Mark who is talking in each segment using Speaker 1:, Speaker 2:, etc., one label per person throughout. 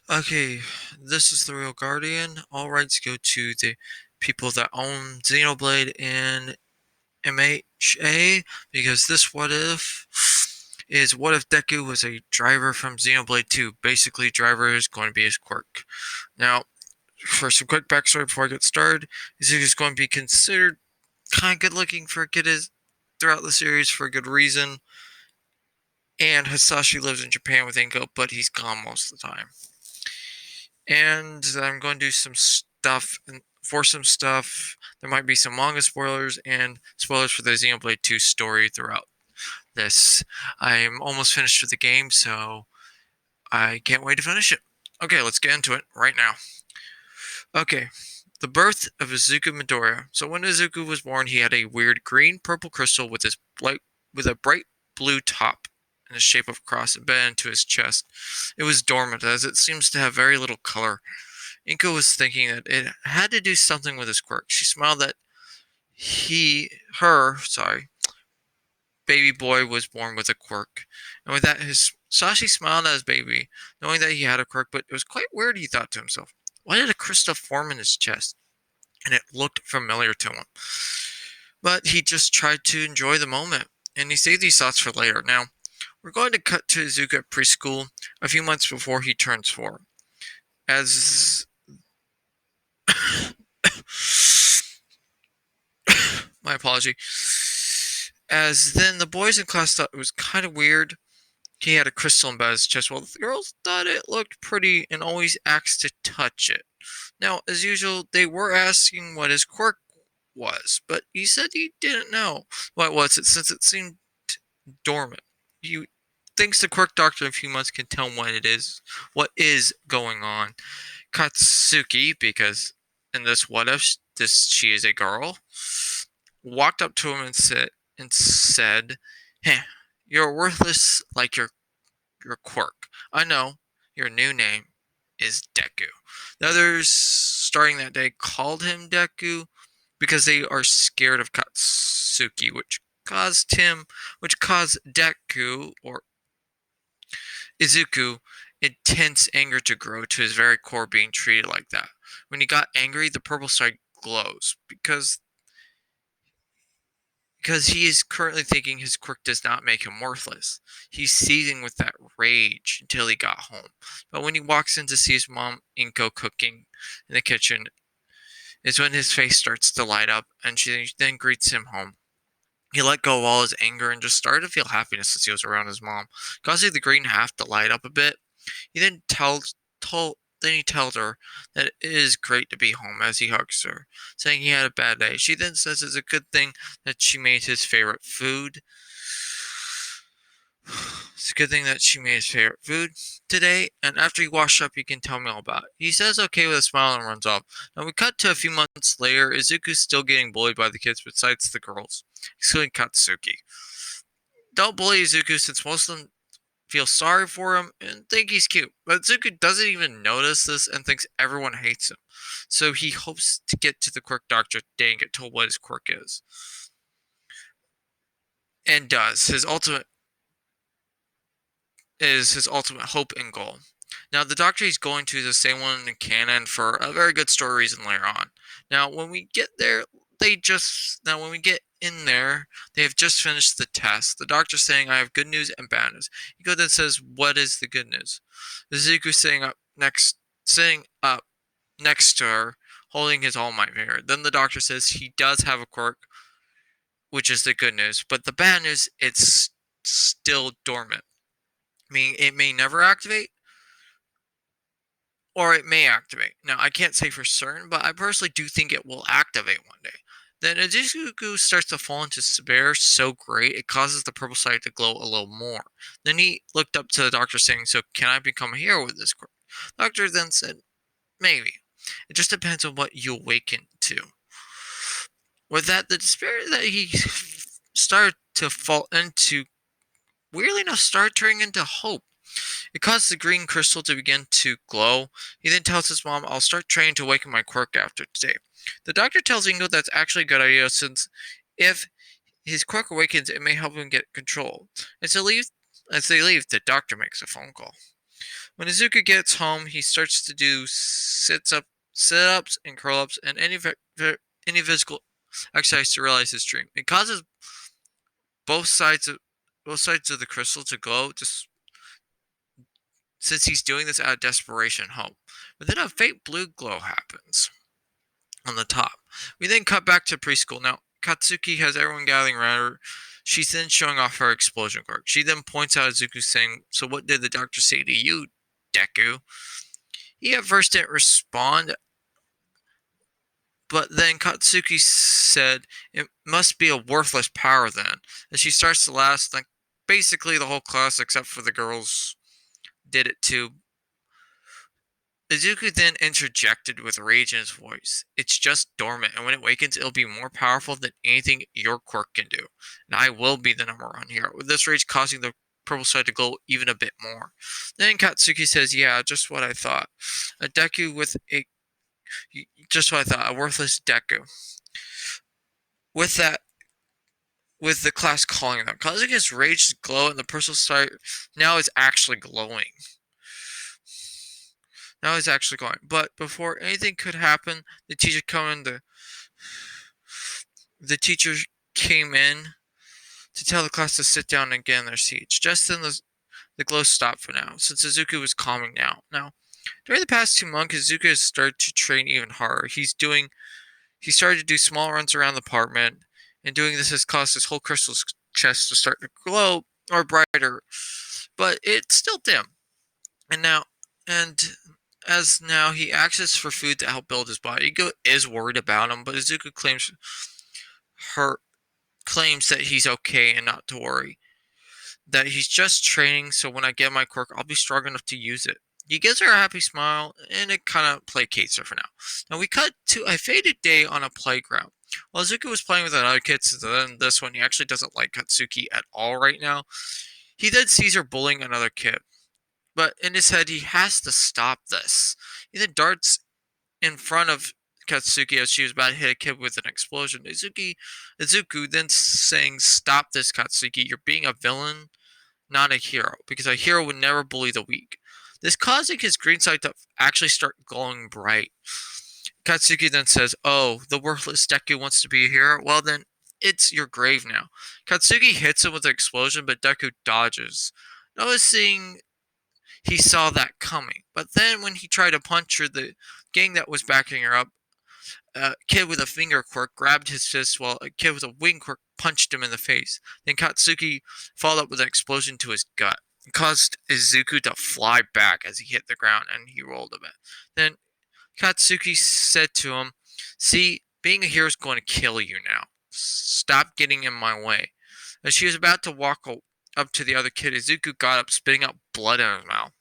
Speaker 1: Okay, this is the Real Guardian. All rights go to the people that own Xenoblade and MHA because this what if Deku was a driver from Xenoblade 2? Basically, driver is going to be his quirk. Now, for some quick backstory before I get started, is going to be considered kind of good looking for a kid is throughout the series for a good reason. And Hisashi lives in Japan with Inko, but he's gone most of the time. And I'm going to do some stuff for some stuff. There might be some manga spoilers and spoilers for the Xenoblade 2 story throughout this. I'm almost finished with the game, so I can't wait to finish it. Okay, let's get into it right now. Okay, the birth of Izuku Midoriya. So when Izuku was born, he had a weird green-purple crystal with a bright blue top in the shape of a cross embedded into his chest. It was dormant, as it seems to have very little color. Inko was thinking that it had to do something with his quirk. She smiled that baby boy was born with a quirk. And with that, his Sashi smiled at his baby, knowing that he had a quirk, but it was quite weird, he thought to himself. Why did a crystal form in his chest? And it looked familiar to him. But he just tried to enjoy the moment, and he saved these thoughts for later. Now, we're going to cut to Izuku at preschool a few months before he turns 4. As my apology. As then the boys in class thought it was kind of weird. He had a crystal embedded in his chest, while the girls thought it looked pretty and always asked to touch it. Now, as usual, they were asking what his quirk was, but he said he didn't know what was it since it seemed dormant. He thinks the quirk doctor in a few months can tell him what is going on. Katsuki, because in this what if she is a girl, walked up to him and said, "Heh, you're worthless like your quirk. I know your new name is Deku." The others, starting that day, called him Deku because they are scared of Katsuki, which caused Deku or Izuku intense anger to grow to his very core, being treated like that. When he got angry, the purple side glows because he is currently thinking his quirk does not make him worthless. He's seething with that rage until he got home. But when he walks in to see his mom, Inko, cooking in the kitchen, is when his face starts to light up, and she then greets him home. He let go of all his anger and just started to feel happiness as he was around his mom, causing the green half to light up a bit. He then he tells her that it is great to be home as he hugs her, saying he had a bad day. She then says it's a good thing that she made his favorite food. It's a good thing that she made his favorite food today, and after he washed up, he can tell me all about it. He says okay with a smile and runs off. Now we cut to a few months later. Izuku's still getting bullied by the kids besides the girls, excluding Katsuki. Don't bully Izuku since most of them feel sorry for him and think he's cute. But Zuko doesn't even notice this and thinks everyone hates him. So he hopes to get to the quirk doctor today and get told what his quirk is. And does. His ultimate hope and goal. Now the doctor he's going to is the same one in canon for a very good story reason later on. Now when we get there, when we get in there, they have just finished the test. The doctor's saying, "I have good news and bad news." He goes and says, "What is the good news?" Izuku sitting up next to her, holding his All Might finger. Then the doctor says he does have a quirk, which is the good news, but the bad news, it's still dormant. I mean, it may never activate, or it may activate. Now, I can't say for certain, but I personally do think it will activate one day. Then Izuku starts to fall into despair so great it causes the purple side to glow a little more. Then he looked up to the doctor saying, "So can I become a hero with this quirk?" The doctor then said, "Maybe. It just depends on what you awaken to." With that, the despair that he started to fall into, weirdly enough, started turning into hope. It caused the green crystal to begin to glow. He then tells his mom, "I'll start training to awaken my quirk after today." The doctor tells Ingo that's actually a good idea since if his quirk awakens, it may help him get control. As they leave, the doctor makes a phone call. When Izuku gets home, he starts to do sit-ups and curl-ups, and any physical exercise to realize his dream. It causes both sides of both sides of the crystal to glow, just since he's doing this out of desperation and hope. But then a faint blue glow happens on the top. We then cut back to preschool. Now, Katsuki has everyone gathering around her. She's then showing off her explosion quirk. She then points out Izuku, saying, "So what did the doctor say to you, Deku?" He at first didn't respond, but then Katsuki said, "It must be a worthless power then." And she starts to laugh, like basically the whole class except for the girls did it too. Izuku then interjected with rage in his voice. "It's just dormant, and when it wakens, it'll be more powerful than anything your quirk can do. And I will be the number one hero." With this rage causing the purple side to glow even a bit more. Then Katsuki says, "Yeah, just what I thought. A Deku with a just what I thought, a worthless Deku." With that, with the class calling them, causing his rage to glow, and the purple side now is actually glowing. Now he's actually going. But before anything could happen, the teacher came in to tell the class to sit down and get in their seats. Just then the glow stopped for now, since Izuku was calming now. Now, during the past 2 months, Izuku has started to train even harder. He started to do small runs around the apartment, and doing this has caused his whole crystal chest to start to glow or brighter. But it's still dim. And now and as now he asks for food to help build his body. Ego is worried about him, but Izuku her claims that he's okay and not to worry. That he's just training, so when I get my quirk, I'll be strong enough to use it. He gives her a happy smile, and it kind of placates her for now. Now we cut to a faded day on a playground. While Izuku was playing with another kid, so then this one he actually doesn't like Katsuki at all right now. He then sees her bullying another kid. But in his head, he has to stop this. He then darts in front of Katsuki as she was about to hit a kid with an explosion. Izuku then saying, "Stop this, Katsuki. You're being a villain, not a hero, because a hero would never bully the weak." This causing his green side to actually start glowing bright. Katsuki then says, "Oh, the worthless Deku wants to be a hero? Well then, it's your grave now." Katsuki hits him with an explosion, but Deku dodges. Noticing he saw that coming. But then when he tried to punch her, the gang that was backing her up, a kid with a finger quirk grabbed his fist while a kid with a wing quirk punched him in the face. Then Katsuki followed up with an explosion to his gut. It caused Izuku to fly back as he hit the ground and he rolled a bit. Then Katsuki said to him, "See, being a hero is going to kill you now. Stop getting in my way." As she was about to walk up to the other kid, Izuku got up, spitting out blood in his mouth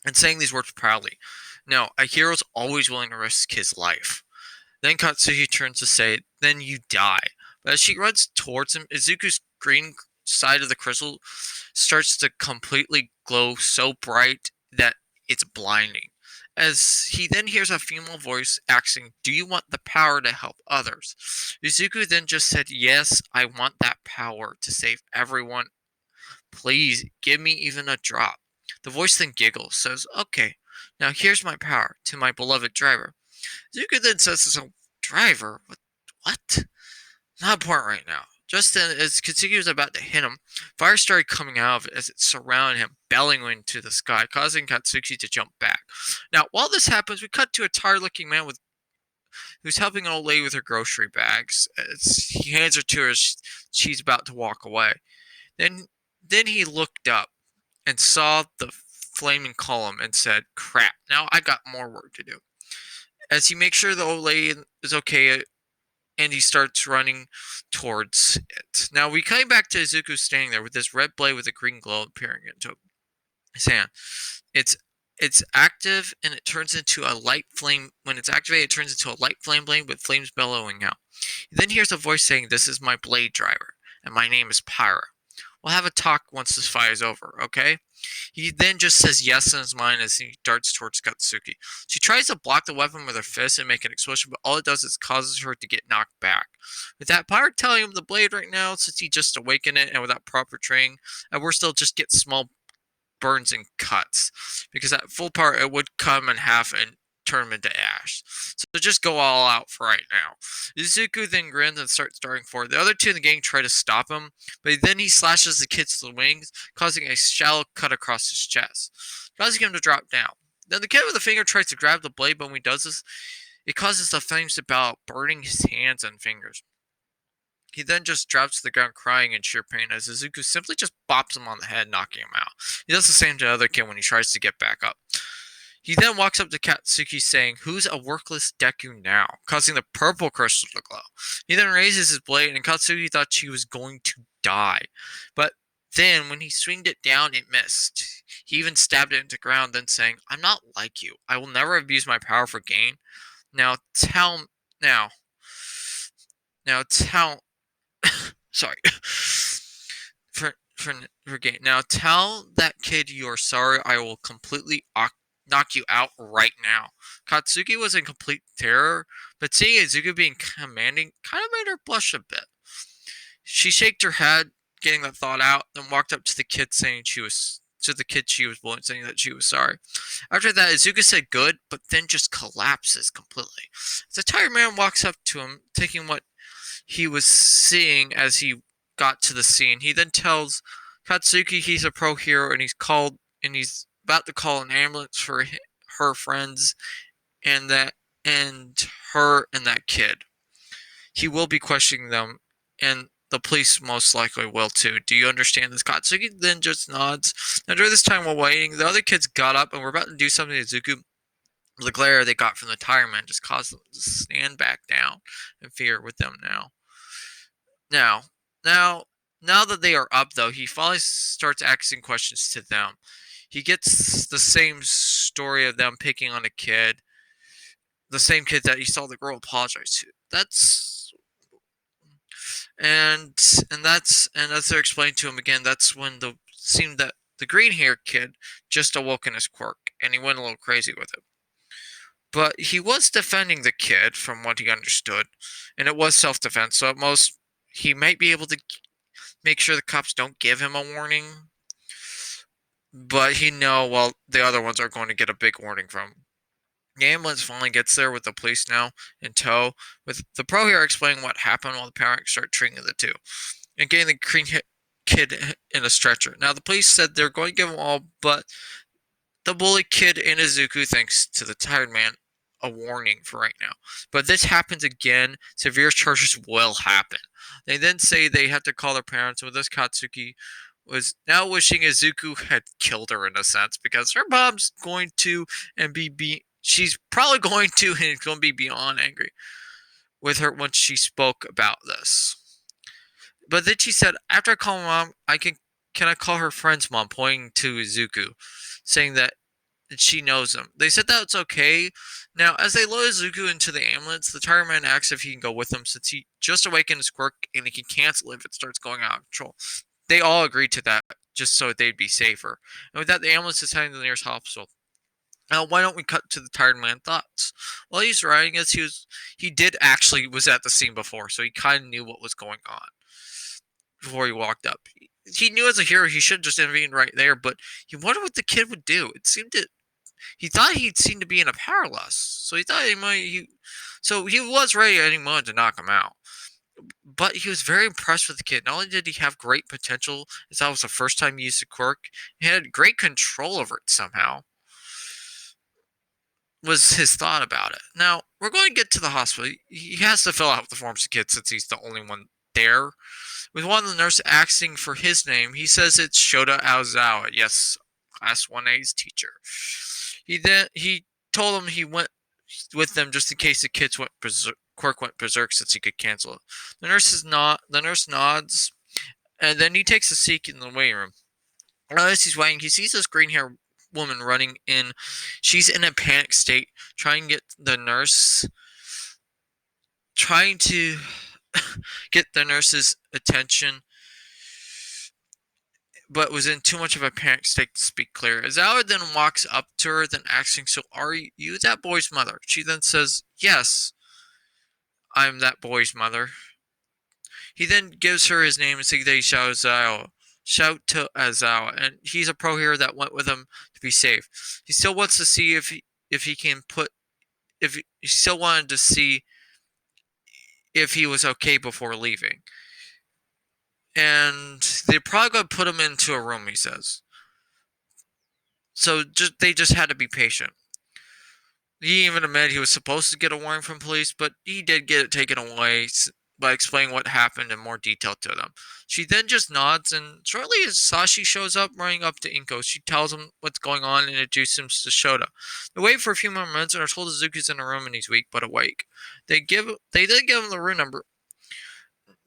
Speaker 1: and saying these words proudly. "No, a hero's always willing to risk his life." Then Katsuki turns to say, "Then you die." But as she runs towards him, Izuku's green side of the crystal starts to completely glow so bright that it's blinding. As he then hears a female voice asking, "Do you want the power to help others?" Izuku then just said, "Yes, I want that power to save everyone. Please, give me even a drop." The voice then giggles, says, "Okay, now here's my power to my beloved driver." Zuko then says to some driver, What? Not important right now." Just then, as Katsuki was about to hit him, fire started coming out of it as it surrounded him, bellowing into the sky, causing Katsuki to jump back. Now, while this happens, we cut to a tired-looking man who's helping an old lady with her grocery bags. As he hands her to her as she's about to walk away. Then he looked up and saw the flaming column and said, "Crap, now I got more work to do." As he makes sure the old lady is okay and he starts running towards it. Now we came back to Izuku standing there with this red blade with a green glow appearing into his hand. It's active and it turns into a light flame. When it's activated, it turns into a light flame blade with flames bellowing out. He then hears a voice saying, "This is my blade driver, and my name is Pyra. We'll have a talk once this fight is over, okay?" He then just says yes in his mind as he darts towards Katsuki. She tries to block the weapon with her fist and make an explosion, but all it does is causes her to get knocked back. With that, Pyre telling him the blade right now, since he just awakened it and without proper training, and we're still just get small burns and cuts, because at full power it would cut him in half and turn him into ash. So just go all out for right now. Izuku then grins and starts darting forward. The other two in the gang try to stop him, but then he slashes the kid to the wings, causing a shallow cut across his chest, causing him to drop down. Then the kid with the finger tries to grab the blade, but when he does this, it causes the flames to bow out, burning his hands and fingers. He then just drops to the ground crying in sheer pain as Izuku simply just bops him on the head, knocking him out. He does the same to the other kid when he tries to get back up. He then walks up to Katsuki saying, "Who's a workless Deku now?" causing the purple crystal to glow. He then raises his blade and Katsuki thought she was going to die. But then when he swinged it down, it missed. He even stabbed it into the ground, then saying, "I'm not like you. I will never abuse my power for gain. Now tell sorry. for gain. Now tell that kid you're sorry. I will completely knock you out right now." Katsuki was in complete terror, but seeing Izuku being commanding kind of made her blush a bit. She shook her head, getting that thought out, then walked up to the kid saying she was bullying, saying that she was sorry. After that, Izuku said good, but then just collapses completely. The tired man walks up to him, taking what he was seeing as he got to the scene. He then tells Katsuki he's a pro hero and he's about to call an ambulance for her friends and her and that kid. He will be questioning them, and the police most likely will too. Do you understand this? Katsuki then just nods. Now during this time while waiting, the other kids got up and were about to do something to Izuku. The glare they got from the tire man just caused them to stand back down in fear with them now. Now that they are up, though, he finally starts asking questions to them. He gets the same story of them picking on a kid, the same kid that he saw the girl apologize to. As they're explained to him again, that's when the seemed that the green-haired kid just awoke in his quirk, and he went a little crazy with it. But he was defending the kid, from what he understood, and it was self-defense. So at most, he might be able to make sure the cops don't give him a warning. But the other ones are going to get a big warning from him. The ambulance finally gets there with the police now in tow, with the pro hero explaining what happened while the parents start treating the two, and getting the green kid in a stretcher. Now the police said they're going to give them all, but the bully kid in Izuku, thanks to the tired man, a warning for right now. But if this happens again, severe charges will happen. They then say they have to call their parents, and with this Katsuki was now wishing Izuku had killed her in a sense, because her mom's going to she's probably going to and is going to be beyond angry with her once she spoke about this. But then she said, after I call my mom, can I call her friend's mom, pointing to Izuku, saying that she knows him. They said that it's okay. Now, as they load Izuku into the ambulance, the tired man asks if he can go with them since he just awakened his quirk and he can cancel if it starts going out of control. They all agreed to that just so they'd be safer. And with that, the ambulance is heading to the nearest hospital. Now, why don't we cut to the tired man thoughts? Well, he's writing as he was at the scene before, so he kind of knew what was going on before he walked up. He knew as a hero he should have just intervened right there, but he wondered what the kid would do. He thought he'd seemed to be in a power loss, so he thought he was ready at any moment to knock him out. But he was very impressed with the kid. Not only did he have great potential, as that was the first time he used the quirk, he had great control over it somehow. Was his thought about it. Now, we're going to get to the hospital. He has to fill out the forms of the kid since he's the only one there. With one of the nurses asking for his name, he says it's Shota Aozawa. Yes, Class 1A's teacher. He told him he went with them just in case the kid's quirk went berserk since he could cancel it. The nurse nods, and then he takes a seat in the waiting room. As he's waiting, he sees this green-haired woman running in. She's in a panic state, trying to get the nurse's attention, but was in too much of a panic state to speak clear. Azawa then walks up to her, then asking, "So are you that boy's mother?" She then says, "Yes, I'm that boy's mother." He then gives her his name and says that he's Azawa. shout to Azawa, and he's a pro hero that went with him to be safe. He still wants to see if he can put if he still wanted to see if he was okay before leaving. And they're probably gonna put him into a room, he says. So they just had to be patient. He even admitted he was supposed to get a warning from police, but he did get it taken away by explaining what happened in more detail to them. She then just nods, and shortly as Sashi shows up, running up to Inko, she tells him what's going on and introduces him to Shota. They wait for a few more minutes and are told Izuku's in a room and he's weak but awake. They then give him the room number.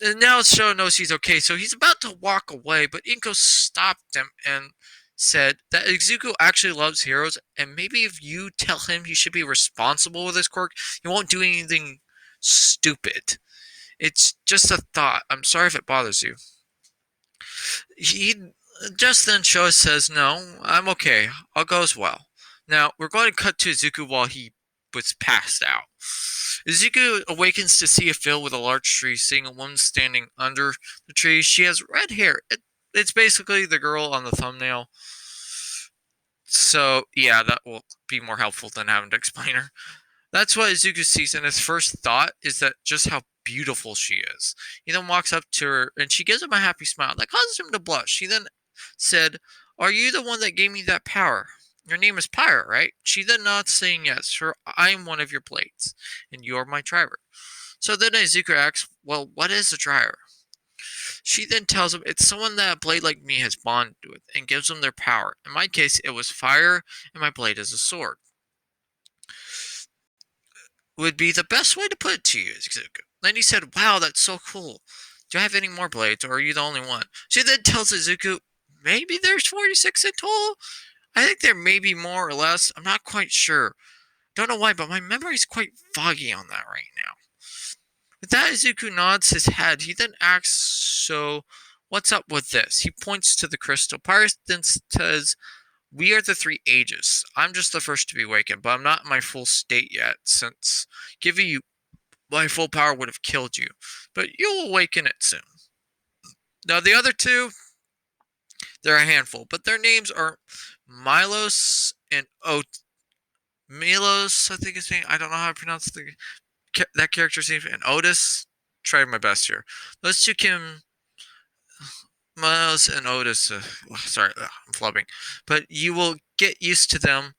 Speaker 1: And now Shota knows he's okay, so he's about to walk away, but Inko stopped him and said that Izuku actually loves heroes, and maybe if you tell him he should be responsible with his quirk, he won't do anything stupid. It's just a thought. I'm sorry if it bothers you. He just then Showa says, "No, I'm okay. All goes well." Now, we're going to cut to Izuku while he was passed out. Izuku awakens to see a field with a large tree, seeing a woman standing under the tree. She has red hair. It's basically the girl on the thumbnail. So, yeah, that will be more helpful than having to explain her. That's what Izuku sees, and his first thought is that just how beautiful she is. He then walks up to her, and she gives him a happy smile that causes him to blush. She then said, "Are you the one that gave me that power? Your name is Pyra, right?" She then nods, saying yes, for I am one of your blades, and you are my driver. So then Izuku asks, "Well, what is a driver?" She then tells him it's someone that a blade like me has bonded with, and gives them their power. In my case, it was fire, and my blade is a sword. Would be the best way to put it to you, Izuku. Then he said, "Wow, that's so cool. Do I have any more blades, or are you the only one?" She then tells Izuku, "Maybe there's 46 in total? I think there may be more or less. I'm not quite sure. Don't know why, but my memory's quite foggy on that right now." With that, Izuku nods his head. He then asks, "So, what's up with this?" He points to the crystal. Pyrus then says, "We are the three ages. I'm just the first to be awakened, but I'm not in my full state yet, since giving you my full power would have killed you. But you'll awaken it soon." Now, the other two, they're a handful, but their names are Milos and Milos, I think his name. I don't know how to pronounce that character's name. And Otis. Tried my best here. Those two can. Milos and Otis. Sorry, I'm flubbing. But you will get used to them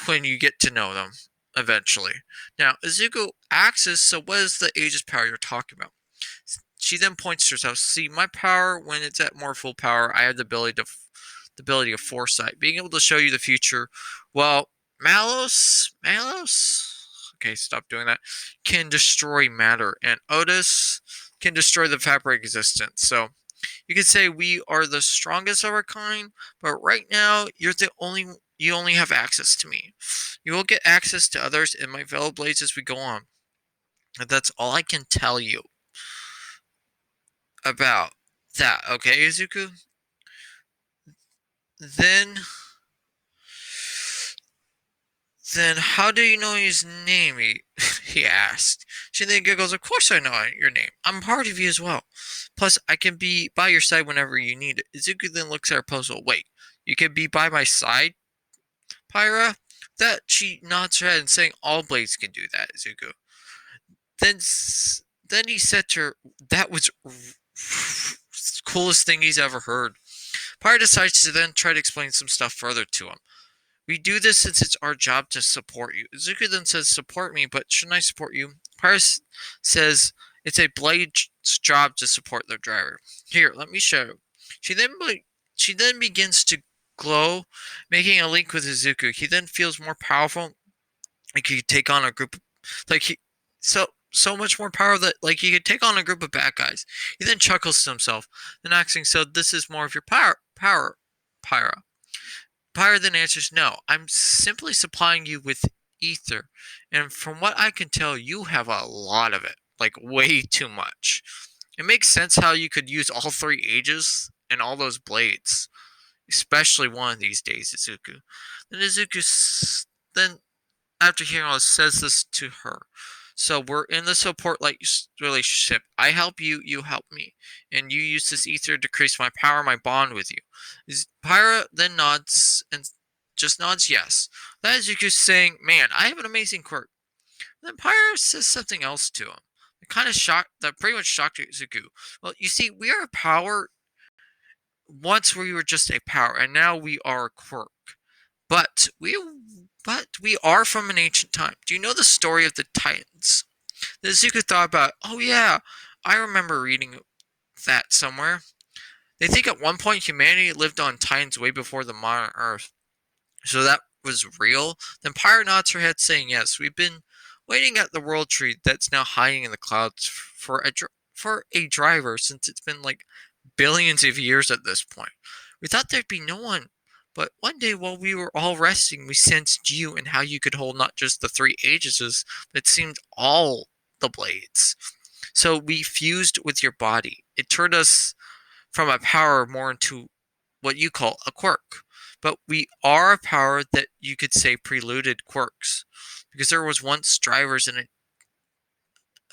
Speaker 1: when you get to know them eventually. Now, Izuku asks, "So what is the Aegis power you're talking about?" She then points to herself. "See, my power, when it's at more full power, I have the ability of foresight, being able to show you the future. Well, Malos, okay, stop doing that, can destroy matter, and Otis can destroy the fabric of existence. So you could say we are the strongest of our kind, but right now you only have access to me. You will get access to others in my Veil Blades as we go on. And that's all I can tell you about that, okay, Izuku?" Then how do you know his name? He asked. She then giggles, "Of course I know your name. I'm part of you as well. Plus, I can be by your side whenever you need it." Izuku then looks at her puzzle. "Wait, you can be by my side, Pyra?" That she nods her head and saying all blades can do that, Izuku. Then he said to her, "That was coolest thing he's ever heard." Pyra decides to then try to explain some stuff further to him. "We do this since it's our job to support you." Izuku then says, "Support me, but shouldn't I support you?" Paris says, "It's a blade's job to support their driver. Here, let me show you." She then begins to glow, making a link with Izuku. He then feels more powerful, like he could take on a group of, like he so much more power that like he could take on a group of bad guys. He then chuckles to himself, then asking, "So this is more of your power, Pyra?" Pyra then answers, "No, I'm simply supplying you with ether. And from what I can tell, you have a lot of it. Like, way too much. It makes sense how you could use all three ages and all those blades. Especially one of these days, Izuku." Then Izuku, then, after hearing all this, says this to her. So we're in the support like relationship. I help you, you help me, and you use this ether to decrease my power, my bond with you. Pyra then nods and just nods yes. That is Zuko saying, "Man, I have an amazing quirk." Then Pyra says something else to him. It kind of shocked. That pretty much shocked Zuko. Well, you see, we are a power. Once we were just a power, and now we are a quirk. But we are from an ancient time. Do you know the story of the Titans? Then Zuko thought about, oh yeah, I remember reading that somewhere. They think at one point humanity lived on Titans way before the modern Earth. So that was real? Then Pyre nods her head saying yes. We've been waiting at the world tree that's now hiding in the clouds for a driver since it's been like billions of years at this point. We thought there'd be no one, but one day while we were all resting, we sensed you and how you could hold not just the three ages, but it seemed all the blades. So we fused with your body. It turned us from a power more into what you call a quirk. But we are a power that you could say preluded quirks. Because there was once drivers in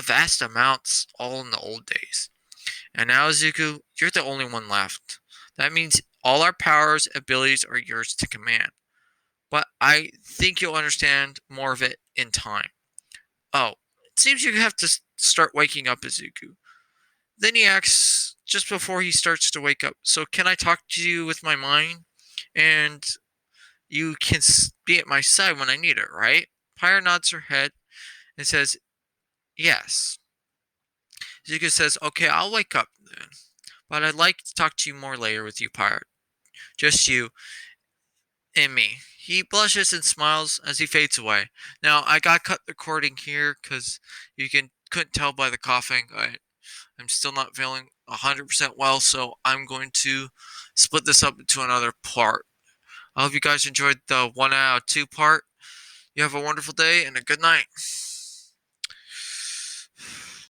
Speaker 1: vast amounts all in the old days. And now, Zuko, you're the only one left. That means all our powers, abilities are yours to command. But I think you'll understand more of it in time. Oh, it seems you have to start waking up, Izuku. Then he asks, just before he starts to wake up, so can I talk to you with my mind? And you can be at my side when I need it, right? Pyre nods her head and says, yes. Zuko says, okay, I'll wake up then. But I'd like to talk to you more later with you, Pyre. Just you and me. He blushes and smiles as he fades away. Now, I got cut the recording here because couldn't tell by the coughing. I'm still not feeling 100% well, so I'm going to split this up into another part. I hope you guys enjoyed the 1 out of 2 part. You have a wonderful day and a good night.